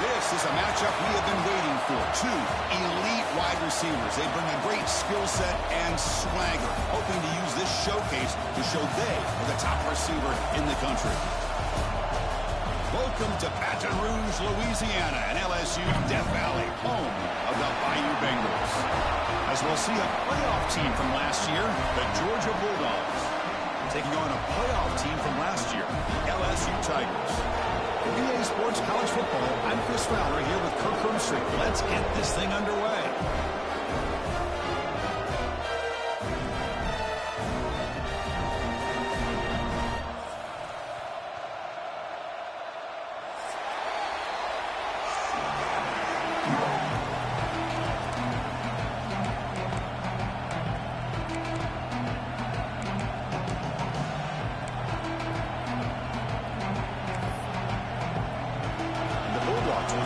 This is a matchup we have been waiting for. Two elite wide receivers. They bring a great skill set and swagger, hoping to use this showcase to show they are the top receiver in the country. Welcome to Baton Rouge, Louisiana, and LSU Death Valley, home of the Bayou Bengals. As we'll see a playoff team from last year, the Georgia Bulldogs, taking on a playoff team from last year, the LSU Tigers. For EA Sports College Football, I'm Chris Fowler here with Kirk Herbstreit. Let's get this thing underway.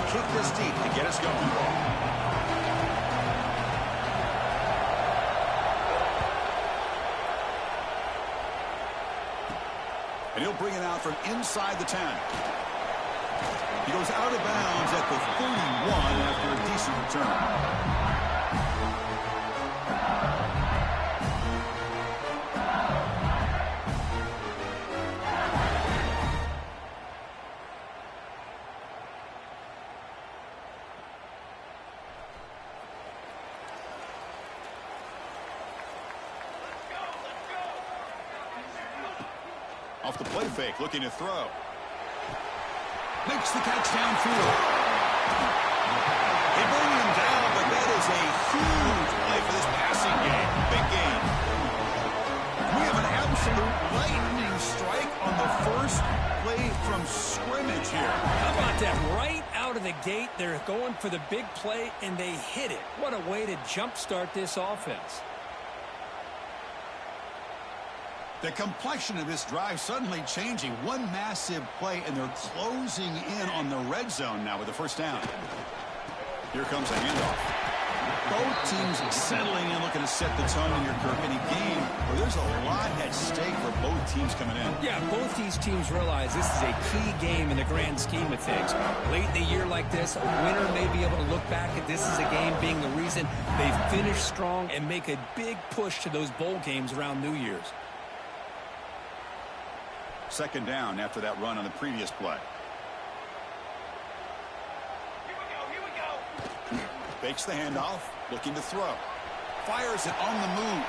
Kick this deep to get us going. And he'll bring it out from inside the 10. He goes out of bounds at the 31 after a decent return. Off the play fake, looking to throw. Makes the catch downfield. They bring him down, but that is a huge play for this passing game. Big game. We have an absolute lightning strike on the first play from scrimmage here. How about that? Right out of the gate, they're going for the big play, and they hit it. What a way to jumpstart this offense. The complexion of this drive suddenly changing. One massive play, and they're closing in on the red zone now with the first down. Here comes a handoff. Both teams settling in, looking to set the tone here, Kirk, in a game where there's a lot at stake for both teams coming in. Yeah, both these teams realize this is a key game in the grand scheme of things. Late in the year like this, a winner may be able to look back at this as a game being the reason they finish strong and make a big push to those bowl games around New Year's. Second down after that run on the previous play. Here we go. Fakes the handoff, looking to throw. Fires it on the move.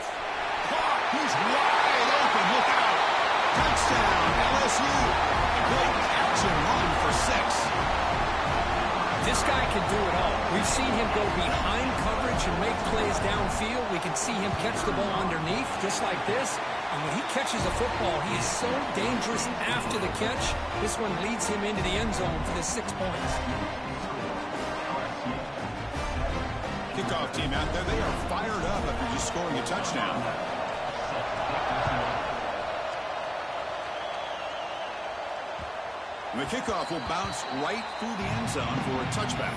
Caught. He's wide open. Look out. Touchdown, LSU. Great catch and run for 6. This guy can do it all. We've seen him go behind coverage and make plays downfield. We can see him catch the ball underneath, just like this. And when he catches a football, he is so dangerous after the catch. This one leads him into the end zone for the 6 points. Kickoff team out there, they are fired up after just scoring a touchdown. And the kickoff will bounce right through the end zone for a touchback.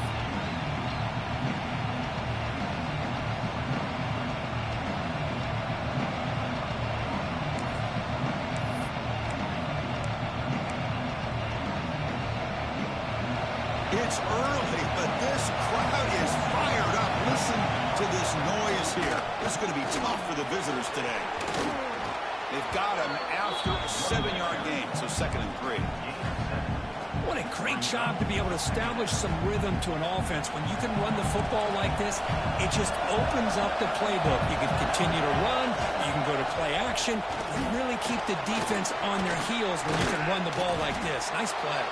It's early, but this crowd is fired up. Listen to this noise here. This is going to be tough for the visitors today. They've got him after a 7-yard gain, so 2nd and 3. What a great job to be able to establish some rhythm to an offense. When you can run the football like this, it just opens up the playbook. You can continue to run, you can go to play action, and really keep the defense on their heels when you can run the ball like this. Nice play.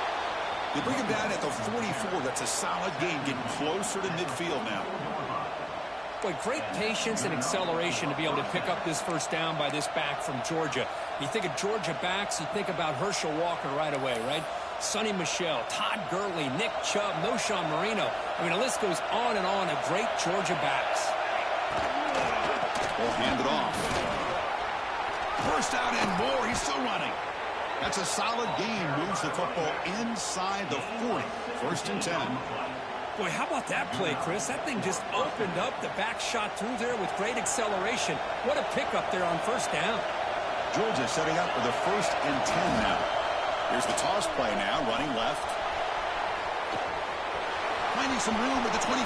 They bring him down at the 44. That's a solid gain, getting closer to midfield now. Boy, great patience and acceleration to be able to pick up this first down by this back from Georgia. You think of Georgia backs, you think about Herschel Walker right away, right? Sonny Michel, Todd Gurley, Nick Chubb, Noshawn Marino. I mean, the list goes on and on of great Georgia backs. Ball handed off. First out and more. He's still running. That's a solid gain. Moves the football inside the 40. 1st and 10. Boy, how about that play, Chris? That thing just opened up. The back shot through there with great acceleration. What a pickup there on first down. Georgia setting up for the 1st and 10 now. Here's the toss play now, running left. finding some room at the 25.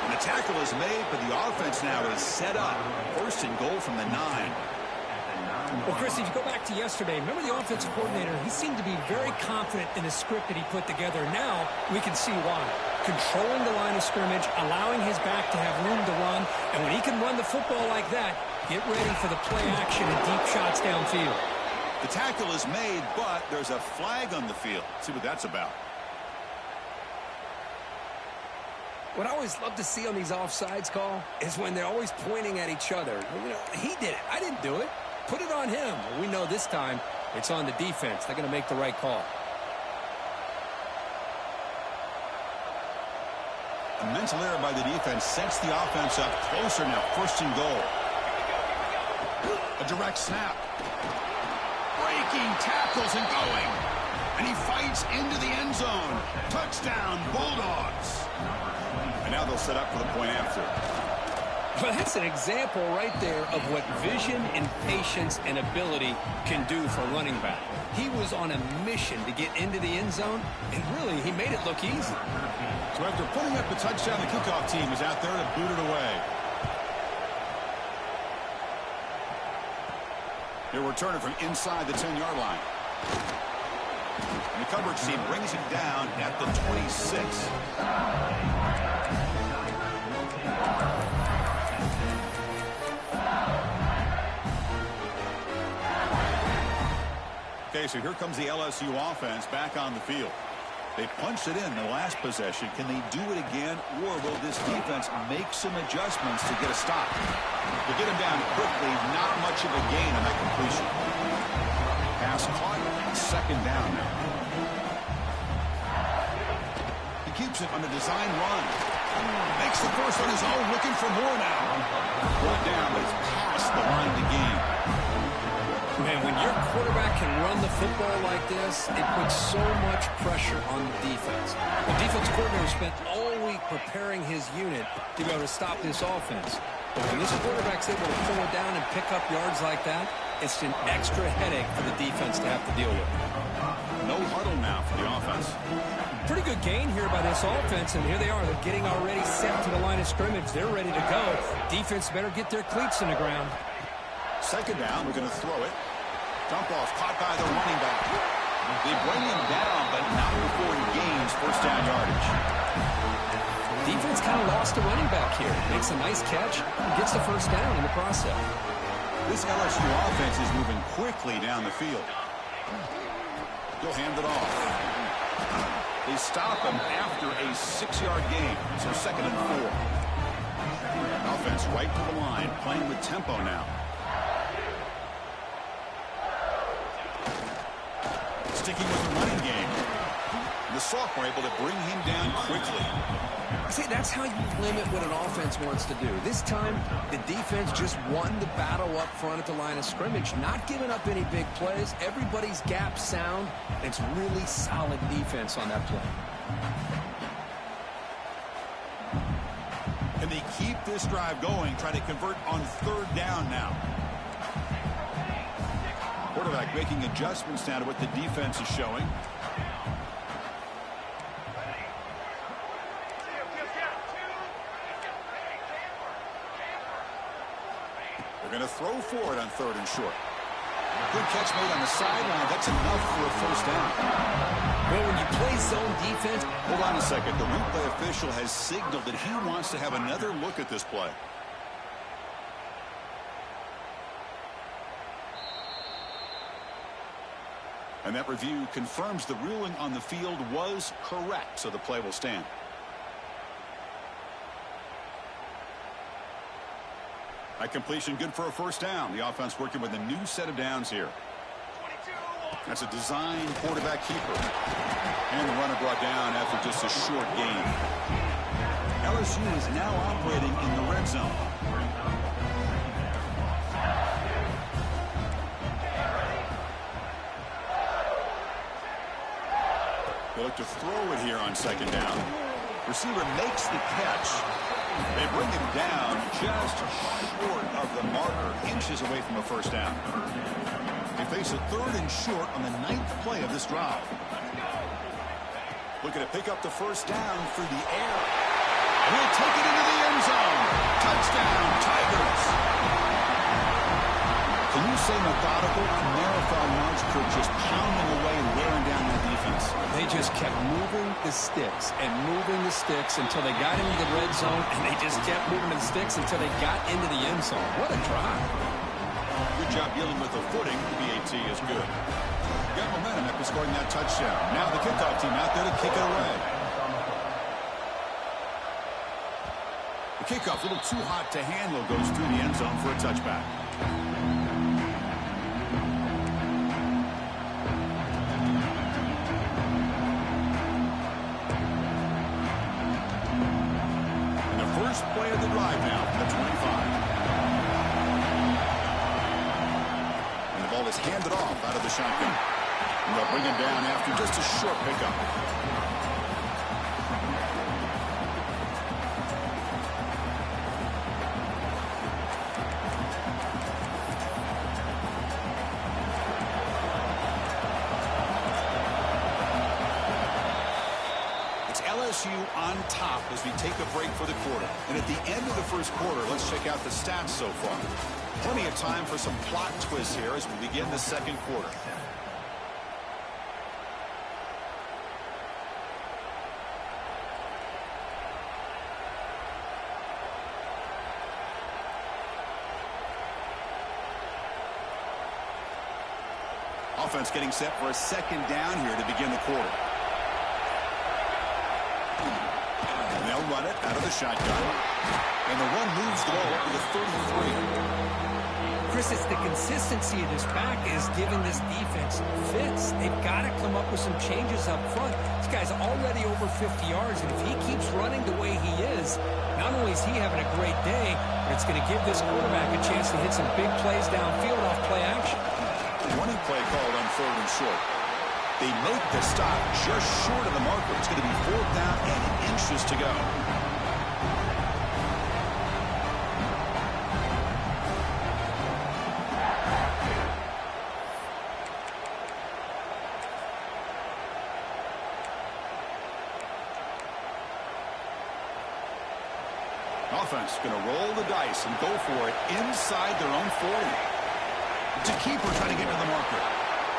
And the tackle is made, but the offense now is set up. First and goal from the 9. Well, Chris, if you go back to yesterday, remember the offensive coordinator, he seemed to be very confident in the script that he put together. Now we can see why. Controlling the line of scrimmage, allowing his back to have room to run, and when he can run the football like that, get ready for the play action and deep shots downfield. The tackle is made, but there's a flag on the field. Let's see what that's about. What I always love to see on these offsides call is when they're always pointing at each other. You know, he did it. I didn't do it. Put it on him. We know this time it's on the defense. They're going to make the right call. A mental error by the defense sets the offense up closer now. First and goal. A direct snap. Breaking tackles and going. And he fights into the end zone. Touchdown, Bulldogs. And now they'll set up for the point after. Well, that's an example right there of what vision and patience and ability can do for a running back. He was on a mission to get into the end zone, and really, he made it look easy. So after putting up the touchdown, the kickoff team is out there to boot it away. They'll return it from inside the 10-yard line. And the coverage team brings it down at the 26. Okay, so here comes the LSU offense back on the field. They punched it in the last possession. Can they do it again, or will this defense make some adjustments to get a stop? They get him down quickly, not much of a gain on that completion. Pass caught, second down now. He keeps it on a design run. Makes the first on his own, looking for more now. Brought down, but it's past the line to gain. Man, when your quarterback can run the football like this, it puts so much pressure on the defense. The defense coordinator spent all week preparing his unit to be able to stop this offense. But when this quarterback's able to pull it down and pick up yards like that, it's an extra headache for the defense to have to deal with. No huddle now for the offense. Pretty good gain here by this offense, and here they are. They're getting already set to the line of scrimmage. They're ready to go. Defense better get their cleats in the ground. Second down, we're going to throw it. Dump off, caught by the running back. They bring him down, but not before he gains first down yardage. Defense kind of lost a running back here. Makes a nice catch and gets the first down in the process. This LSU offense is moving quickly down the field. He'll hand it off. They stop him after a 6-yard gain, so second and 4. Offense right to the line, playing with tempo now. Sticking with the running game. The sophomore able to bring him down quickly. See, that's how you limit what an offense wants to do. This time, the defense just won the battle up front at the line of scrimmage, not giving up any big plays. Everybody's gap sound. It's really solid defense on that play. Can they keep this drive going, try to convert on third down now? Quarterback making adjustments now to what the defense is showing. They're going to throw for it on third and short. Good catch made on the sideline. That's enough for a first down. Well, when you play zone defense... Hold on a second. The replay official has signaled that he wants to have another look at this play. And that review confirms the ruling on the field was correct, so the play will stand. That completion good for a first down. The offense working with a new set of downs here. That's a design quarterback keeper. And the runner brought down after just a short gain. LSU is now operating in the red zone. They look to throw it here on second down. Receiver makes the catch. They bring him down just short of the marker, inches away from a first down. They face a third and short on the 9th play of this drive. Looking to pick up the first down through the air. And he'll take it into the end zone. Touchdown, Tigers. Can you say methodical, marathon march, Kurt, just pounding away and wearing down that defense? They just kept moving the sticks and moving the sticks until they got into the red zone, and they just kept moving the sticks until they got into the end zone. What a drive. Good job dealing with the footing. BAT is good. Got momentum after scoring that touchdown. Now the kickoff team out there to kick it away. The kickoff, a little too hot to handle, goes through the end zone for a touchback. And the first play of the drive now from the 25. And the ball is handed off out of the shotgun. And they'll bring him down after just a short pickup. It's LSU on top as we take a break for the quarter. And at the end of the first quarter, let's check out the stats so far. Plenty of time for some plot twists here as we begin the second quarter. Offense getting set for a second down here to begin the quarter. And they'll run it out of the shotgun. And the run moves the ball up to the 33. Chris, it's the consistency of this back is giving this defense fits. They've got to come up with some changes up front. This guy's already over 50 yards, and if he keeps running the way he is, not only is he having a great day, but it's going to give this quarterback a chance to hit some big plays downfield off play action. Running play called on 3rd and short. They make the stop just short of the marker. It's going to be 4th down and inches to go. Offense going to roll the dice and go for it inside their own 40. It's a keeper trying to get to the marker.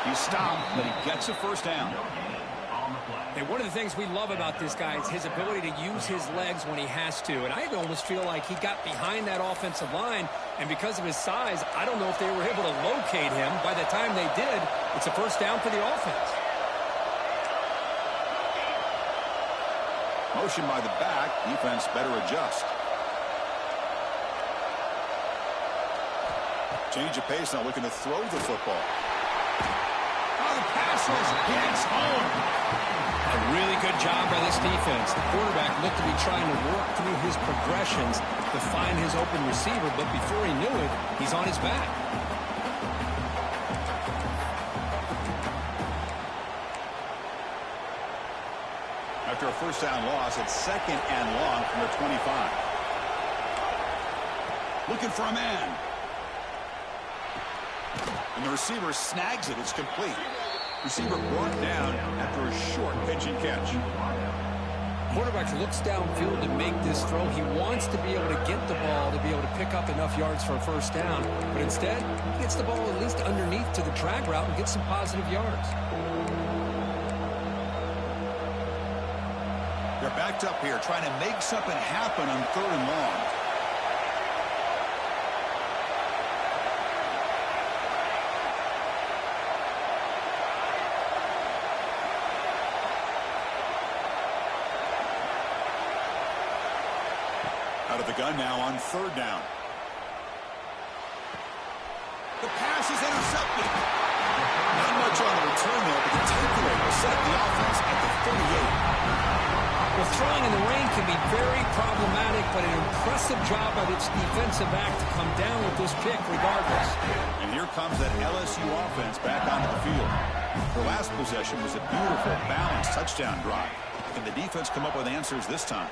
He stopped, but he gets a first down. And one of the things we love about this guy is his ability to use his legs when he has to. And I almost feel like he got behind that offensive line, and because of his size, I don't know if they were able to locate him. By the time they did, it's a first down for the offense. Motion by the back. Defense better adjust. Change of pace now, looking to throw the football. Oh, the pass gets home. A really good job by this defense. The quarterback looked to be trying to work through his progressions to find his open receiver, but before he knew it, he's on his back. After a first down loss, it's 2nd and long from the 25. Looking for a man. And the receiver snags it. It's complete. Receiver brought down after a short pitch and catch. Quarterback looks downfield to make this throw. He wants to be able to get the ball to be able to pick up enough yards for a first down. But instead, he gets the ball at least underneath to the drag route and gets some positive yards. They're backed up here trying to make something happen on 3rd and long. Out of the gun now on 3rd down. The pass is intercepted. Not much on the return there, but the takeaway will set up the offense at the 38. Well, throwing in the rain can be very problematic, but an impressive job by its defensive back to come down with this pick regardless. And here comes that LSU offense back onto the field. The last possession was a beautiful, balanced touchdown drive. Can the defense come up with answers this time?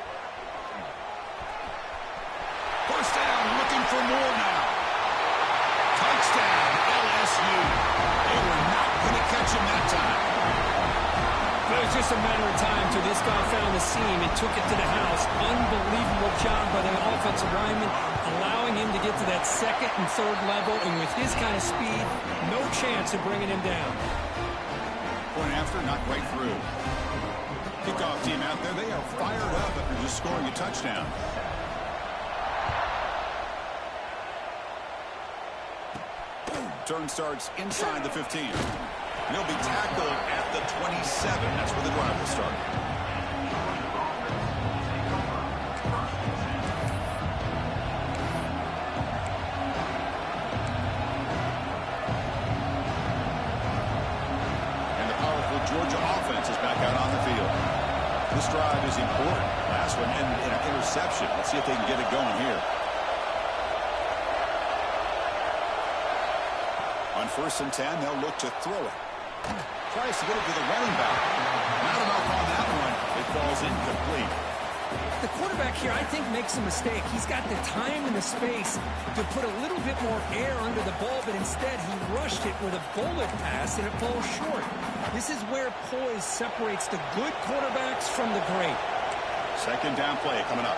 First down, looking for more now. Touchdown, LSU. They were not going to catch him that time. It was just a matter of time till this guy found the seam and took it to the house. Unbelievable job by the offensive lineman, allowing him to get to that second and third level. And with his kind of speed, no chance of bringing him down. Point after, not quite through. Kickoff team out there, they are fired up after just scoring a touchdown. Turn starts inside the 15. He'll be tackled at the 27. That's where the drive will start. And the powerful Georgia offense is back out on the field. This drive is important. Last one ended in an interception. Let's see if they can get it going here. On 1st and 10, they'll look to throw it. Tries to get it to the running back. Not enough on that one. It falls incomplete. The quarterback here, I think, makes a mistake. He's got the time and the space to put a little bit more air under the ball, but instead he rushed it with a bullet pass, and it falls short. This is where poise separates the good quarterbacks from the great. Second down play coming up.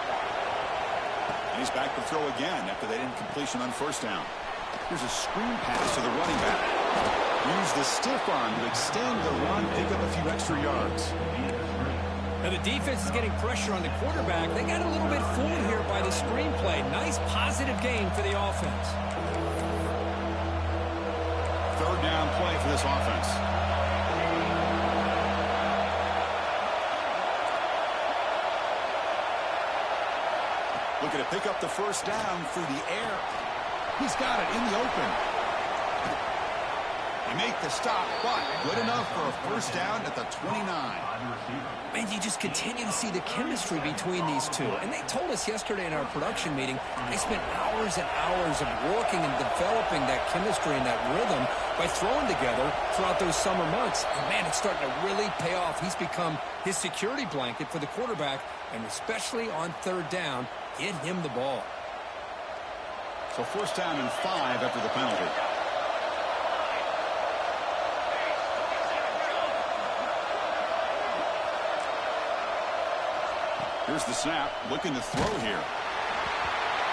And he's back to throw again after that incompletion on 1st down. Here's a screen pass to the running back. Use the stiff arm to extend the run, pick up a few extra yards. Now the defense is getting pressure on the quarterback. They got a little bit fooled here by the screenplay. Nice positive gain for the offense. Third down play for this offense. Looking to pick up the 1st down through the air. He's got it in the open. They make the stop, but good enough for a 1st down at the 29. Man, you just continue to see the chemistry between these two. And they told us yesterday in our production meeting, they spent hours and hours of working and developing that chemistry and that rhythm by throwing together throughout those summer months. And, man, it's starting to really pay off. He's become his security blanket for the quarterback, and especially on 3rd down, get him the ball. So 1st down and 5 after the penalty. Here's the snap, looking to throw here.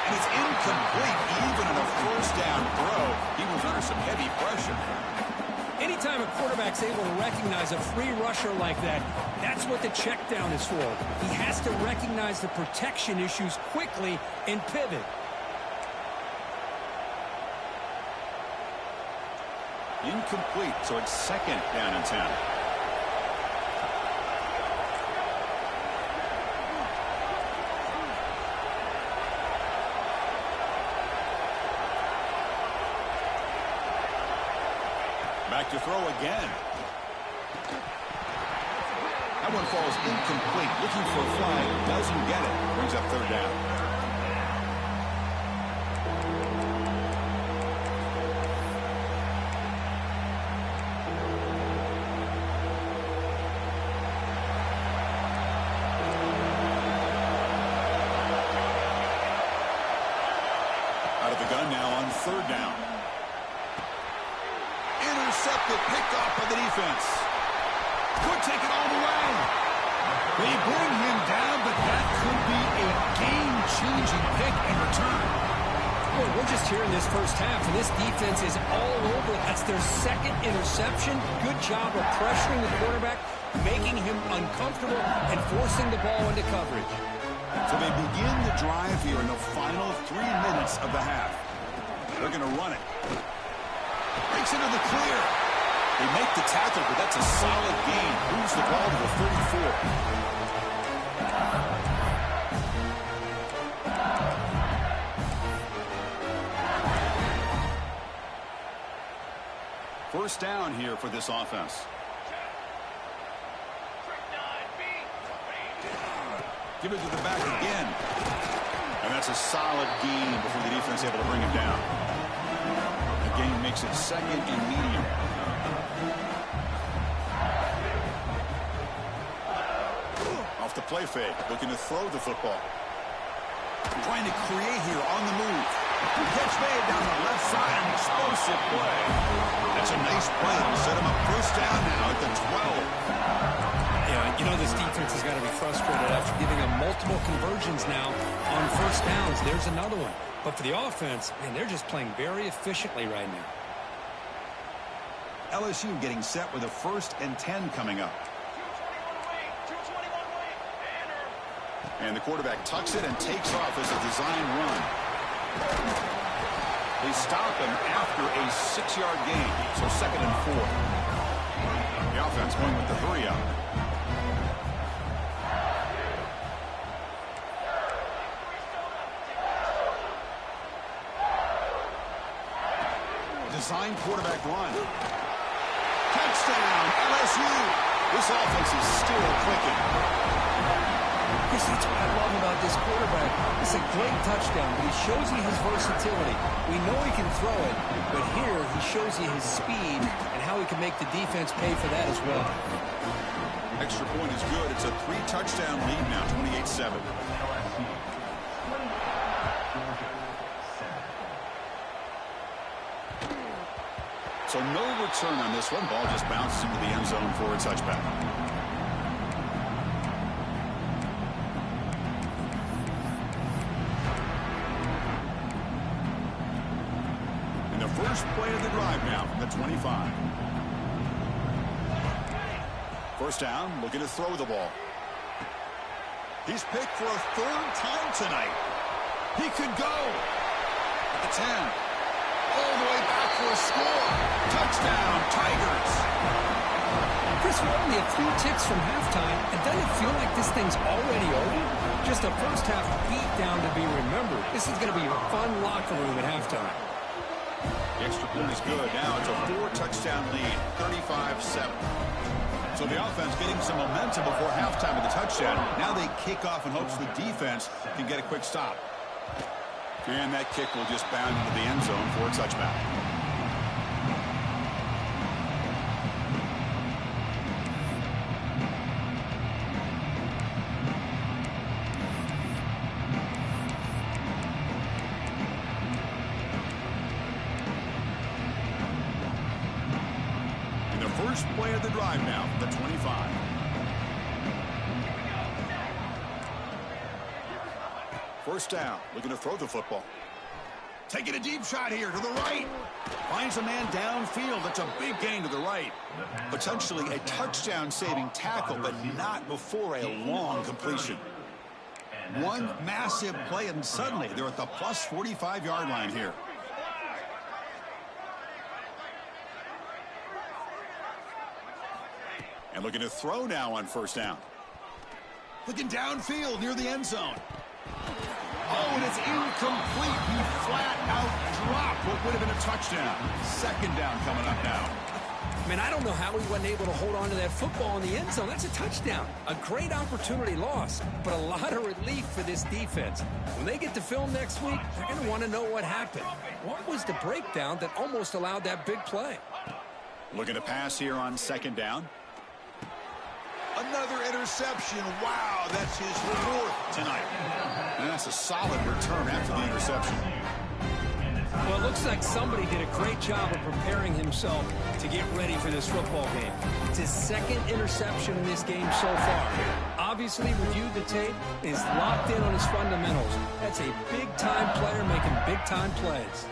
And it's incomplete. Even on a 1st down throw, he was under some heavy pressure. Anytime a quarterback's able to recognize a free rusher like that, that's what the check down is for. He has to recognize the protection issues quickly and pivot. Incomplete, so it's 2nd down and 10. Back to throw again. That one falls incomplete. Looking for a flag, doesn't get it. Brings up 3rd down. Out of the gun now on 3rd down. Intercepted, picked off by the defense. Could take it all the way. They bring him down, but that could be a game-changing pick in return. Well, we're just here in this 1st half, and this defense is all over. That's their 2nd interception. Good job of pressuring the quarterback, making him uncomfortable, and forcing the ball into coverage. So they begin the drive here in the final 3 minutes of the half. They're going to run it. Breaks into the clear. They make the tackle, but that's a solid gain. Moves the ball to the 34. First down here for this offense. Give it to the back again. And that's a solid gain before the defense able to bring him down. The gain makes it 2nd and medium. Off the play fake, looking to throw the football. Trying to create here on the move. Catch made down the left side, an explosive play. That's a nice play. It'll set him up 1st down now at the 12. Yeah, you know this defense has got to be frustrated after giving them multiple conversions now on first downs. There's another one. But for the offense, man, they're just playing very efficiently right now. LSU getting set with a 1st and 10 coming up. 221 wing. And the quarterback tucks it and takes off as a design run. They stop him after a 6-yard gain, so 2nd and 4. The offense going with the hurry up. Design quarterback run. Touchdown, LSU. This offense is still clicking. Chris, that's what I love about this quarterback. It's a great touchdown, but he shows you his versatility. We know he can throw it, but here he shows you his speed and how he can make the defense pay for that as well. Extra point is good. It's a 3-touchdown lead now, 28-7. So no return on this one. Ball just bounces into the end zone for a touchback. And the first play of the drive now from the 25. First down, looking to throw the ball. He's picked for a 3rd time tonight. He could go at the 10. All the way back for a score. Touchdown, Tigers. Chris, we're only a few ticks from halftime, and doesn't it feel like this thing's already over? Just a first-half beatdown to be remembered. This is going to be a fun locker room at halftime. The extra point is good. Now it's a 4-touchdown lead, 35-7. So the offense getting some momentum before halftime with the touchdown. Now they kick off in hopes the defense can get a quick stop. And that kick will just bound into the end zone for a touchback. And the first play of the drive now from the 25. First down, looking to throw the football. Taking a deep shot here to the right. Finds a man downfield. That's a big gain to the right. Potentially a touchdown-saving tackle, but not before a long completion. One massive play, and suddenly they're at the plus 45-yard line here. And looking to throw now on first down. Looking downfield near the end zone. Oh, and it's incomplete. He flat out dropped what would have been a touchdown. 2nd down coming up now. Man, I don't know how he wasn't able to hold on to that football in the end zone. That's a touchdown. A great opportunity lost, but a lot of relief for this defense. When they get to film next week, they're going to want to know what happened. What was the breakdown that almost allowed that big play? Looking to pass here on 2nd down. Another interception. Wow, that's his 4th tonight. And that's a solid return after the interception. Well, it looks like somebody did a great job of preparing himself to get ready for this football game. It's his 2nd interception in this game so far. Obviously reviewed the tape, is locked in on his fundamentals. That's a big-time player making big-time plays.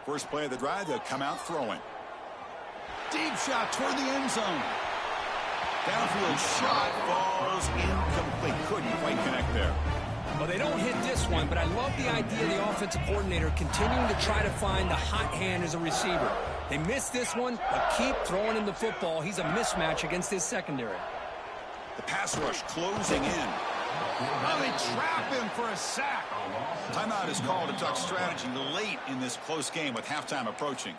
First play of the drive, they'll come out throwing. Deep shot toward the end zone. Downfield shot falls incomplete. Couldn't quite connect there. Well, they don't hit this one, but I love the idea of the offensive coordinator continuing to try to find the hot hand as a receiver. They missed this one, but keep throwing him the football. He's a mismatch against his secondary. The pass rush closing in. Oh, they trap him for a sack. Timeout is called to talk strategy late in this close game with halftime approaching.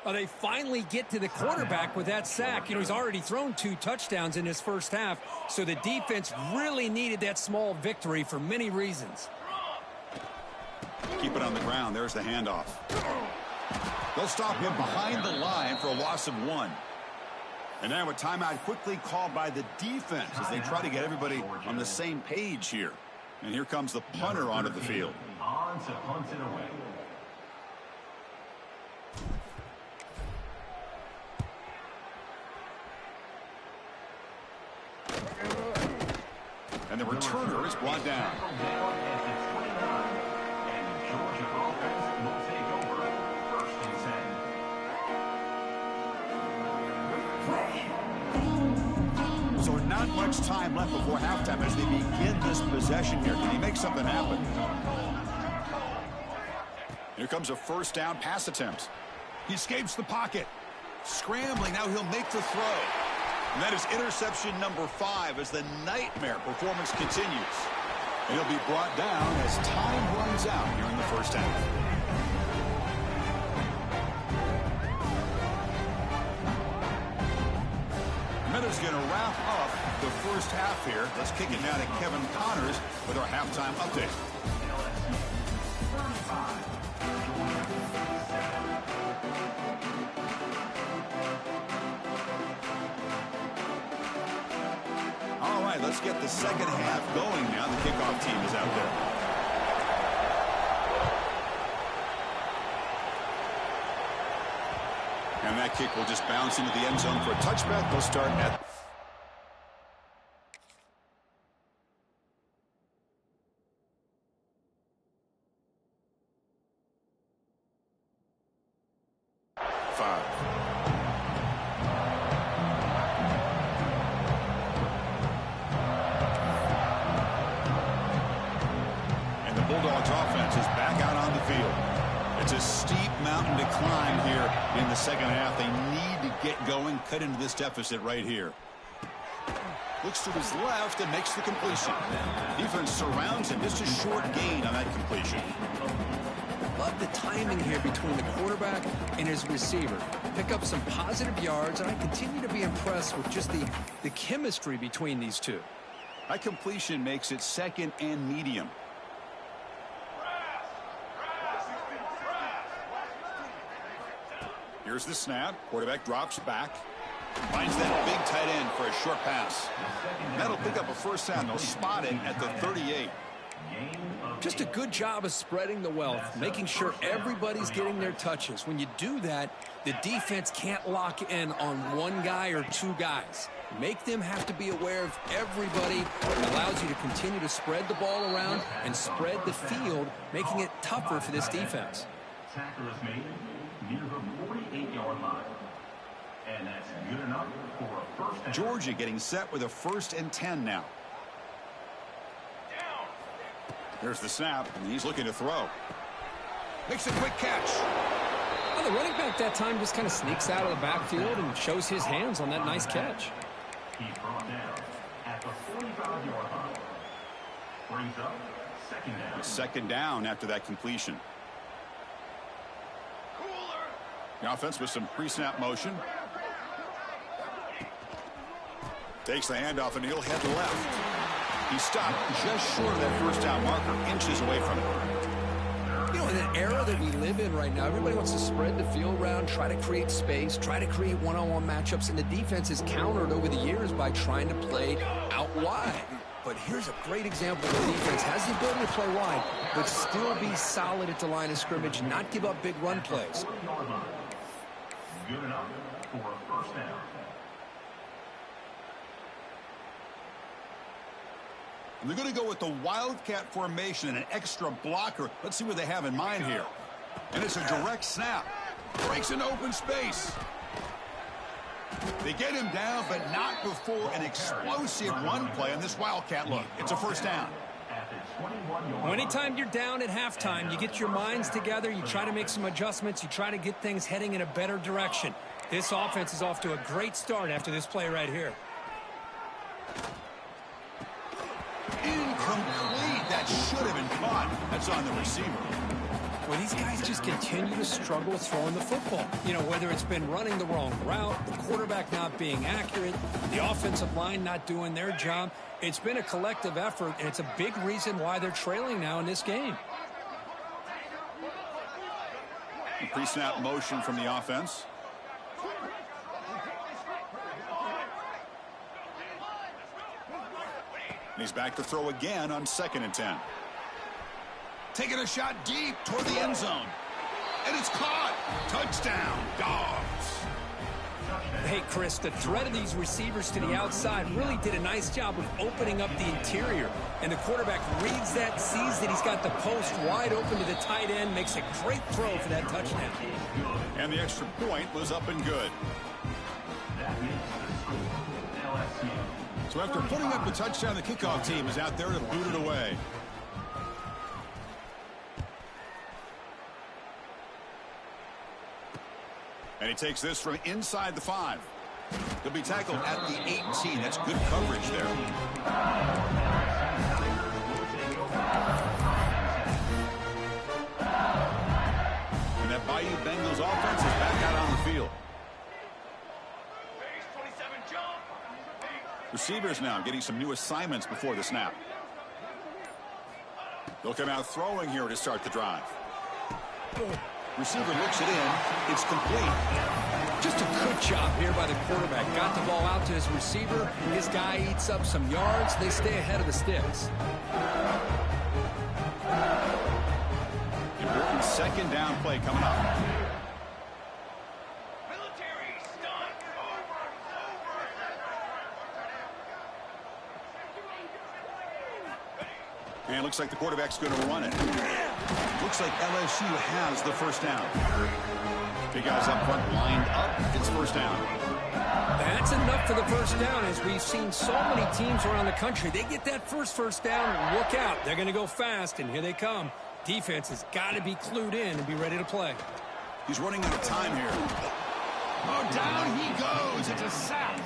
Well, they finally get to the quarterback with that sack. You know, he's already thrown 2 touchdowns in his first half, so the defense really needed that small victory for many reasons. Keep it on the ground. There's the handoff. They'll stop him behind the line for a loss of 1. And now a timeout quickly called by the defense as they try to get everybody on the same page here. And here comes the punter onto the field. And the returner is brought down. So not much time left before halftime as they begin this possession here. Can he make something happen? Here comes a first down pass attempt. He escapes the pocket. Scrambling, now he'll make the throw. And that is interception number 5 as the nightmare performance continues. And he'll be brought down as time runs out here in the first half. Minutes going to wrap up the first half here. Let's kick it now to Kevin Connors with our halftime update. All right, let's get the second half going now. The kickoff team is out there. And that kick will just bounce into the end zone for a touchback. They'll start at... Bulldogs offense is back out on the field. It's a steep mountain to climb here in the second half. They need to get going, cut into this deficit right here. Looks to his left and makes the completion. Defense surrounds him. Just a short gain on that completion. Love the timing here between the quarterback and his receiver. Pick up some positive yards, and I continue to be impressed with just the chemistry between these two. That completion makes it second and medium. Here's the snap. Quarterback drops back. Finds that big tight end for a short pass. That'll pick up a first down. They'll spot it at the 38. Just a good job of spreading the wealth, making sure everybody's getting their touches. When you do that, the defense can't lock in on one guy or two guys. Make them have to be aware of everybody. It allows you to continue to spread the ball around and spread the field, making it tougher for this defense. Tackle is made near the 48-yard line. And that's good enough for a first down. Georgia getting set with a 1st and 10 now. There's the snap, and he's looking to throw. Makes a quick catch. Well, the running back that time just kind of sneaks out of the backfield and shows his hands on that nice catch. He's brought down at the 45-yard line. Brings up second down. Second down after that completion. The offense with some pre-snap motion. Takes the handoff, and he'll head left. He stopped just short of that first down marker, inches away from it. You know, in an era that we live in right now, everybody wants to spread the field around, try to create space, try to create one-on-one matchups, and the defense is countered over the years by trying to play out wide. But here's a great example where the defense has the ability to play wide, but still be solid at the line of scrimmage and not give up big run plays. Good enough for a first down. And they're going to go with the Wildcat formation and an extra blocker. Let's see what they have in mind here. And it's a direct snap. Breaks an open space. They get him down, but not before an explosive run play on this Wildcat look. It's a first down. Well, anytime you're down at halftime, you get your minds together, you try to make some adjustments, you try to get things heading in a better direction. This offense is off to a great start after this play right here. Incomplete. That should have been caught. That's on the receiver. Well, these guys just continue to struggle throwing the football. You know, whether it's been running the wrong route, the quarterback not being accurate, the offensive line not doing their job. It's been a collective effort, and it's a big reason why they're trailing now in this game. Pre-snap motion from the offense. He's back to throw again on 2nd and 10. Taking a shot deep toward the end zone. And it's caught. Touchdown, Dogs. Hey, Chris, the threat of these receivers to the outside really did a nice job of opening up the interior. And the quarterback reads that, sees that he's got the post wide open to the tight end, makes a great throw for that touchdown. And the extra point was up and good. So after putting up the touchdown, the kickoff team is out there to boot it away. And he takes this from inside the 5. He'll be tackled at the 18. That's good coverage there. And that Bayou Bengals offense is back out on the field. Base 27 jump. Receivers now getting some new assignments before the snap. They'll come out throwing here to start the drive. Receiver looks it in. It's complete. Just a good job here by the quarterback. Got the ball out to his receiver. His guy eats up some yards. They stay ahead of the sticks. Important second down play coming up. Military stunt. And it looks like the quarterback's going to run it. Looks like LSU has the first down. Big guys up front lined up. It's first down. That's enough for the first down. As we've seen so many teams around the country, they get that first down. Look out. They're going to go fast, and here they come. Defense has got to be clued in and be ready to play. He's running out of time here. Oh, down he goes. It's a sack.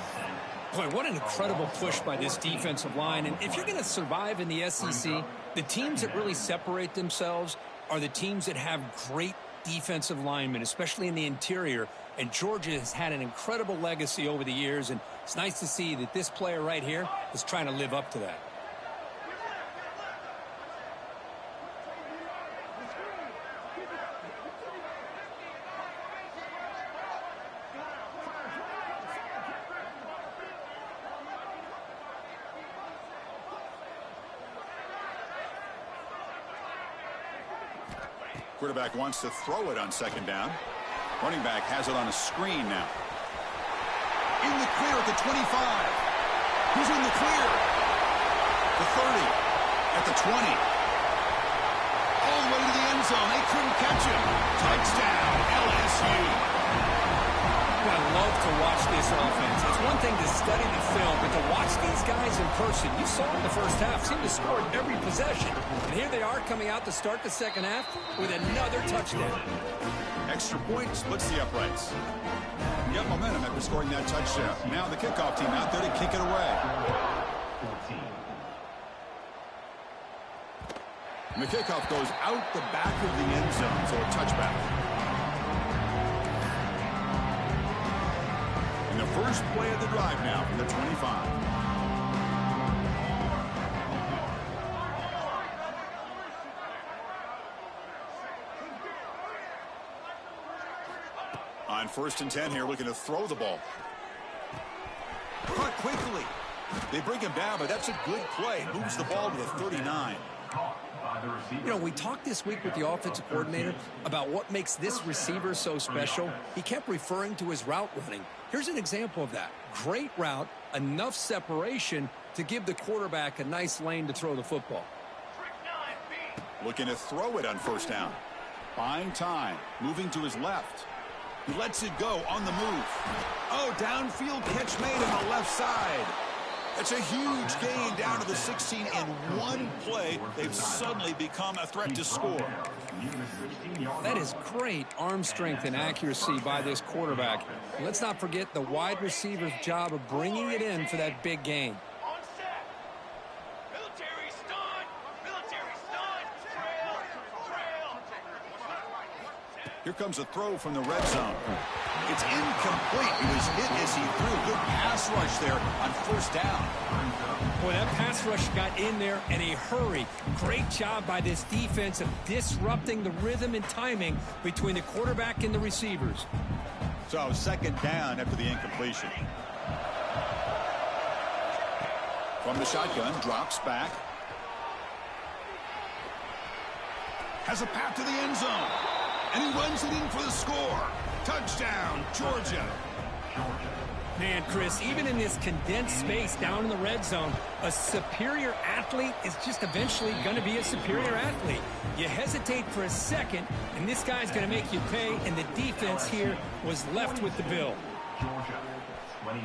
Boy, what an incredible push by this defensive line. And if you're going to survive in the SEC, the teams that really separate themselves are the teams that have great defensive linemen, especially in the interior. And Georgia has had an incredible legacy over the years, and it's nice to see that this player right here is trying to live up to that. Quarterback wants to throw it on second down. Running back has it on a screen now. In the clear at the 25. Who's in the clear? The 30. At the 20. All the way to the end zone. They couldn't catch him. Touchdown, LSU. I love to watch this offense. It's one thing to study the film, but to watch these guys in person, you saw in the first half, seemed to score every possession. And here they are coming out to start the second half with another touchdown. Extra point splits the uprights. You got momentum after scoring that touchdown. Now the kickoff team out there to kick it away. And the kickoff goes out the back of the end zone, so a touchback. And the first play of the drive now from the 25. On 1st and 10 here, looking to throw the ball. Caught quickly. They bring him down, but that's a good play. Moves the ball to the 39. You know, we talked this week with the offensive coordinator about what makes this receiver so special. He kept referring to his route running. Here's an example of that. Great route, enough separation to give the quarterback a nice lane to throw the football. Looking to throw it on first down. Buying time. Moving to his left. He lets it go on the move. Oh, downfield catch made on the left side. It's a huge gain down to the 16 in one play. They've suddenly become a threat to score. That is great arm strength and accuracy by this quarterback. Let's not forget the wide receiver's job of bringing it in for that big gain. On set. Military stunt. Military stunt. Trail. Here comes a throw from the red zone. It's incomplete. He was hit as he threw. Good pass rush there on first down. Boy, that pass rush got in there in a hurry. Great job by this defense of disrupting the rhythm and timing between the quarterback and the receivers. So second down after the incompletion. From the shotgun, drops back. Has a path to the end zone. And he runs it in for the score. Touchdown, Georgia. Man, Chris, even in this condensed space down in the red zone, a superior athlete is just eventually going to be a superior athlete. You hesitate for a second, and this guy's going to make you pay, and the defense here was left with the bill. Georgia, 21.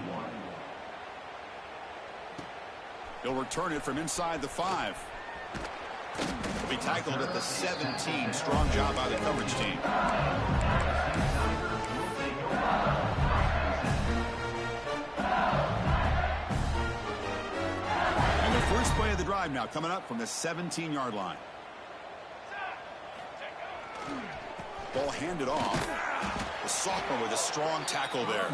He'll return it from inside the 5. He'll be tackled at the 17. Strong job by the coverage team. And the first play of the drive now coming up from the 17-yard line. Ball handed off. The sophomore with a strong tackle there.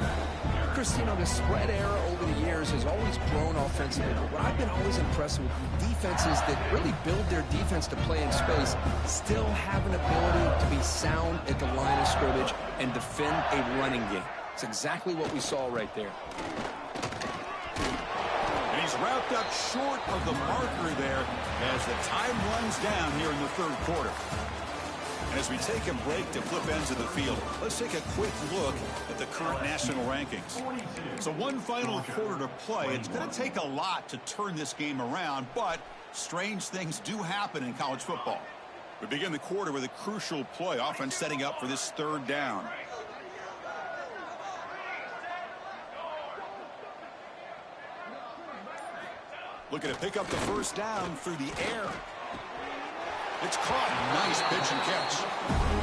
Chris, you know, the spread era over the years has always grown offensively. But what I've been always impressed with defenses that really build their defense to play in space still have an ability to be sound at the line of scrimmage and defend a running game. It's exactly what we saw right there. And he's wrapped up short of the marker there as the time runs down here in the third quarter. And as we take a break to flip ends of the field, let's take a quick look at the current national rankings. So one final quarter to play. It's going to take a lot to turn this game around, but strange things do happen in college football. We begin the quarter with a crucial play. Offense setting up for this third down. Looking to pick up the first down through the air. It's caught. Nice pitch and catch.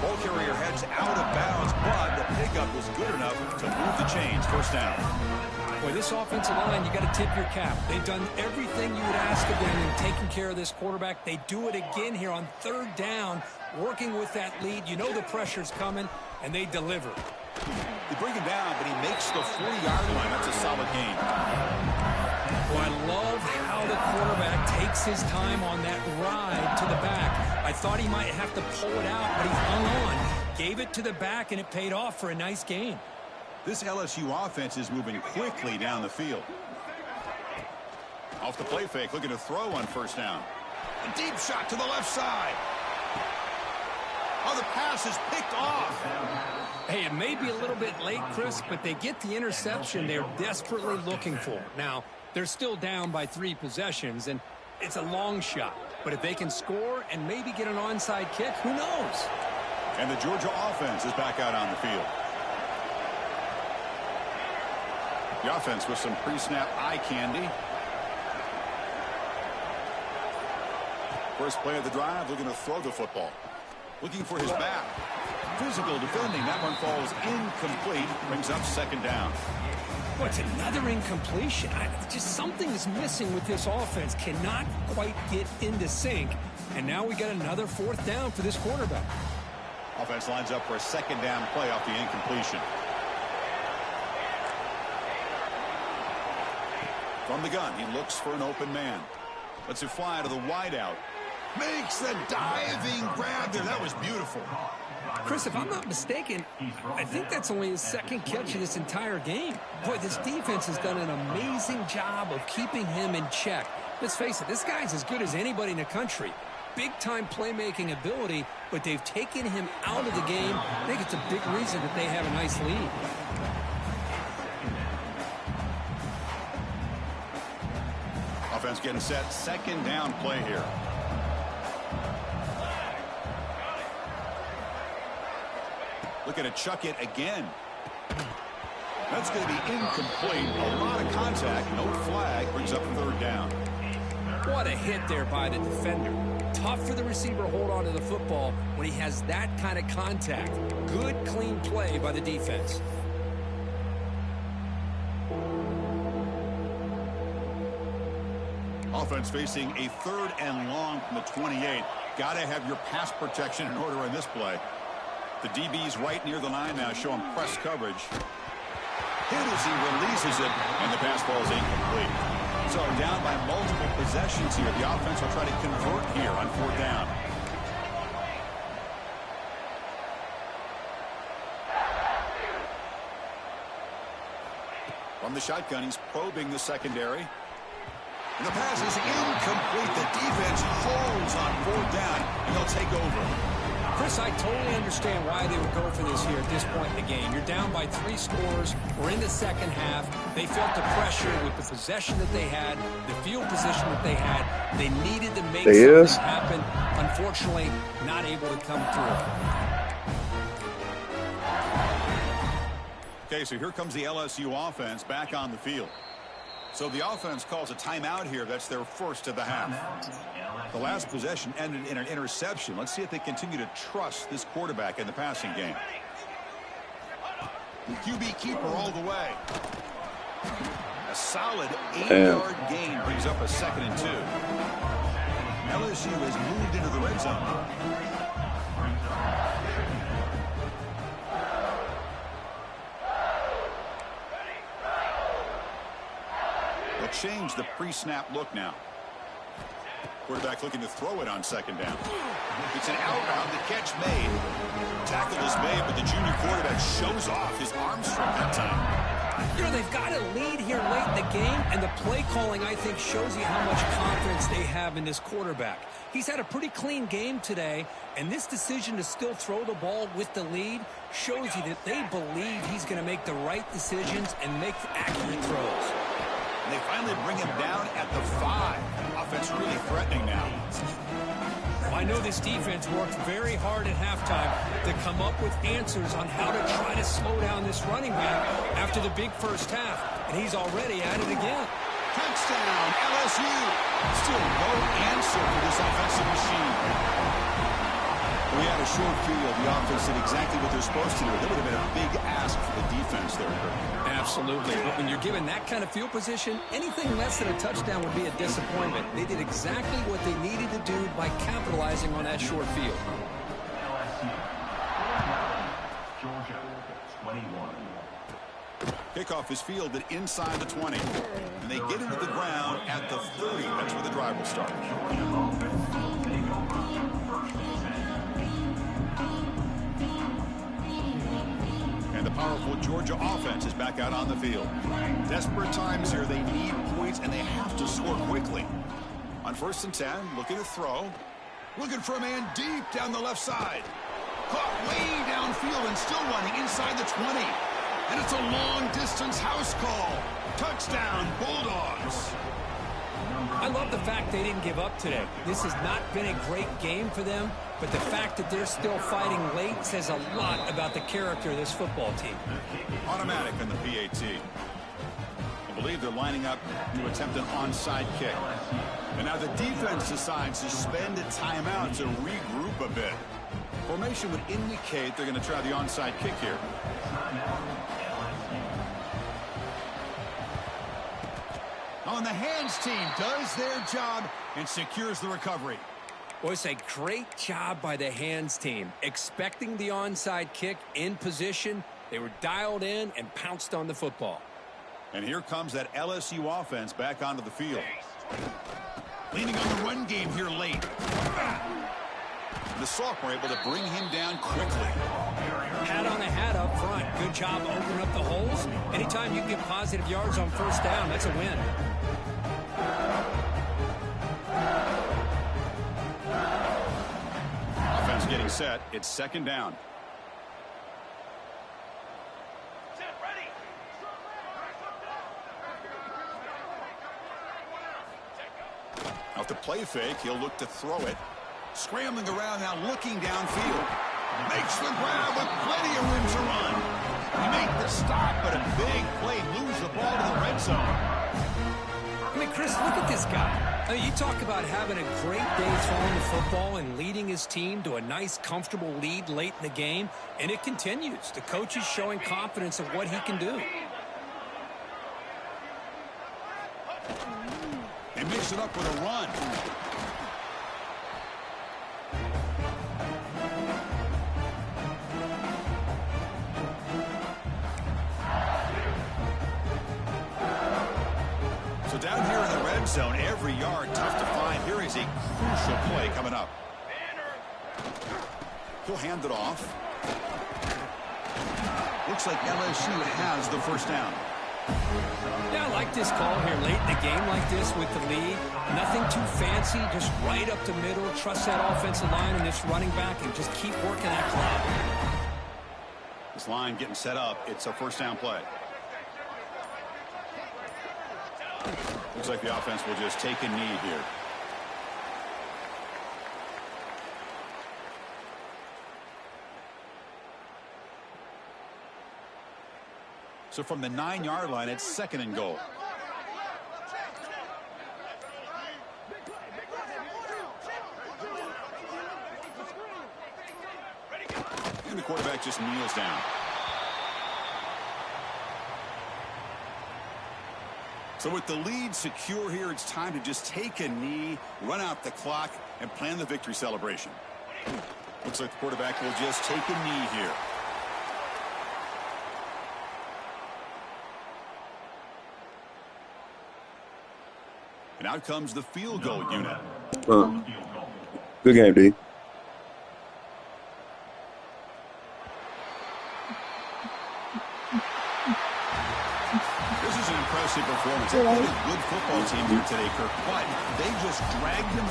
Ball carrier heads out of bounds, but the pickup was good enough to move the chains. First down. Boy, this offensive line, you got to tip your cap. They've done everything you would ask of them in taking care of this quarterback. They do it again here on third down, working with that lead. You know the pressure's coming, and they deliver. They bring him down, but he makes the 40-yard line. That's a solid gain. Well, I love how the quarterback takes his time on that ride to the back. I thought he might have to pull it out, but he hung on. Gave it to the back, and it paid off for a nice gain. This LSU offense is moving quickly down the field. Off the play fake, looking to throw on first down. A deep shot to the left side. Oh, the pass is picked off. Hey, it may be a little bit late, Chris, but they get the interception they're desperately looking for. Now, they're still down by 3 possessions, and it's a long shot. But if they can score and maybe get an onside kick, who knows? And the Georgia offense is back out on the field. The offense with some pre-snap eye candy. First play of the drive, looking to throw the football. Looking for his back. Physical defending. That one falls incomplete. Brings up second down. Well, it's another incompletion. Just something is missing with this offense. Cannot quite get into sync. And now we got another fourth down for this quarterback. Offense lines up for a second down play off the incompletion. From the gun, he looks for an open man. Lets it fly to the wideout. Makes the diving grab there. That was beautiful. Chris, if I'm not mistaken, I think that's only his second catch of this entire game. Boy, this defense has done an amazing job of keeping him in check. Let's face it, this guy's as good as anybody in the country. Big-time playmaking ability, but they've taken him out of the game. I think it's a big reason that they have a nice lead. Offense getting set. Second down play here. Looking to chuck it again. That's going to be incomplete. A lot of contact. No flag. Brings up third down. What a hit there by the defender. Tough for the receiver to hold on to the football when he has that kind of contact. Good, clean play by the defense. Offense facing a third and long from the 28. Got to have your pass protection in order on this play. The DB's right near the line now, showing press coverage. Hit as he releases it, and the pass ball is incomplete. So down by multiple possessions here. The offense will try to convert here on fourth down. From the shotgun, he's probing the secondary. And the pass is incomplete. The defense holds on fourth down, and they'll take over. Chris, I totally understand why they would go for this here at this point in the game. You're down by 3 scores. We're in the second half. They felt the pressure with the possession that they had, the field position that they had. They needed to make something happen. Unfortunately, not able to come through. Okay, so here comes the LSU offense back on the field. So the offense calls a timeout here. That's their first of the half. The last possession ended in an interception. Let's see if they continue to trust this quarterback in the passing game. QB keeper all the way. A solid 8-yard gain brings up a 2nd and 2. LSU has moved into the red zone. They'll change the pre-snap look now. Quarterback looking to throw it on 2nd down. It's an outbound. The catch made. Tackle is made, but the junior quarterback shows off his arm strength that time. You know, they've got a lead here late in the game, and the play calling, I think, shows you how much confidence they have in this quarterback. He's had a pretty clean game today, and this decision to still throw the ball with the lead shows you that they believe he's going to make the right decisions and make accurate throws. And they finally bring him down at the 5. Offense really threatening now. I know this defense worked very hard at halftime to come up with answers on how to try to slow down this running back after the big first half. And he's already at it again. Touchdown, LSU. Still no answer for this offensive machine. We had a short field. The offense did exactly what they're supposed to do. That would have been a big ask for the defense there. Absolutely. But when you're given that kind of field position, anything less than a touchdown would be a disappointment. They did exactly what they needed to do by capitalizing on that short field. Georgia, 21. Kickoff is fielded inside the 20. And they get into the ground at the 30. That's where the drive will start. And the powerful Georgia offense is back out on the field. Desperate times here. They need points, and they have to score quickly. On 1st and 10, looking to throw. Looking for a man deep down the left side. Caught way downfield and still running inside the 20. And it's a long-distance house call. Touchdown, Bulldogs. I love the fact they didn't give up today. This has not been a great game for them, but the fact that they're still fighting late says a lot about the character of this football team. Automatic in the PAT. I believe they're lining up to attempt an onside kick. And now the defense decides to spend a timeout to regroup a bit. Formation would indicate they're going to try the onside kick here. On the hands team does their job and secures the recovery. Boy, it's a great job by the hands team. Expecting the onside kick in position, they were dialed in and pounced on the football. And here comes that LSU offense back onto the field. Leaning on the run game here late. The sophomore able to bring him down quickly. Hat on a hat up front. Good job opening up the holes. Anytime you can get positive yards on 1st down, that's a win. Offense getting set. It's 2nd down. Set, ready. Off the play fake, he'll look to throw it. Scrambling around now, looking downfield. Makes the grab with plenty of room to run. He made the stop, but a big play. Lose the ball to the red zone. I mean, Chris, look at this guy. I mean, you talk about having a great day throwing the football and leading his team to a nice, comfortable lead late in the game, and it continues. The coach is showing confidence of what he can do. They mix it up with a run. So down here in the red zone, every yard tough to find. Here is a crucial play coming up. He'll hand it off. Looks like LSU has the 1st down. Yeah, I like this call here late in the game like this with the lead. Nothing too fancy, just right up the middle. Trust that offensive line and this running back and just keep working that clock. This line getting set up. It's a first down play. Looks like the offense will just take a knee here. So from the 9-yard line, it's 2nd and goal. And the quarterback just kneels down. So with the lead secure here, it's time to just take a knee, run out the clock, and plan the victory celebration. Looks like the quarterback will just take a knee here. And out comes the field goal unit. Good game, D. This is an impressive performance. They're a good football team here today, Kirk, but they just dragged them